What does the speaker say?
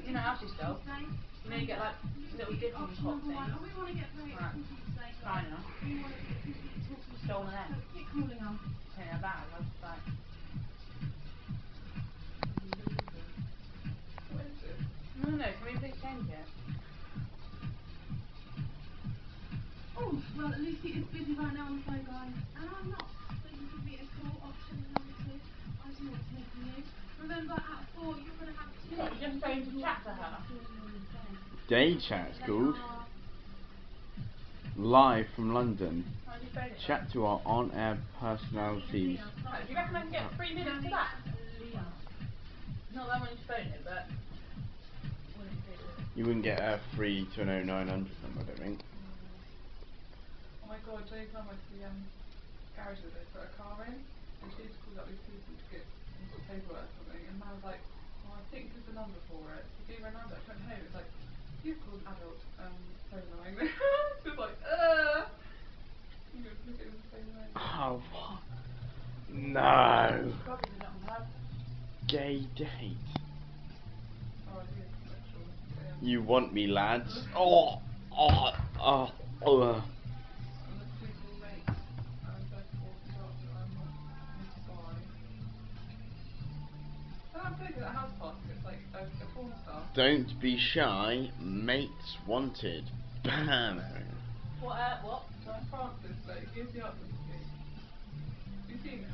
You know Alfie stole. You know you get like little dipping pot things. Right. Fine enough. Stole one of them. Take that bag. I was like. What is this? No, can we please change it? Oh, well, at least he is busy right now on the phone, guys. And I'm not. So you give me a call, option number 2. I do want to hear from you. Remember, at 4, you're going to have to... What, you're just going to chat to her? Day chat's called. Live from London. Why did you phone it? Chat to our on-air personalities. Oh, do you reckon I can get 3 minutes for that? Not that I want you to phone it, but... You wouldn't get a free to an 0900 number, I don't think. Oh my god, Jay's time went to the garage where they put a car in, and she just called up these people to get some sort of paperwork or something, and I was like, oh, I think this is the number for it. So gave her a number, she went home, it's like, you've called an adult phone line. She was like, you know, look at the same way. Oh, what? No! Probably did it on purpose. Gay date. Oh, I think it's sexual. Yeah. You want me, lads? Oh! Oh! Oh! Oh! I'm the people mate. I'm just walking up, I'm not Miss Spy. And I'm taking a house party, it's like a porn star. Don't be shy, mates wanted. Bam! What? Sorry. Francis, like, gives you up with me. You seen him?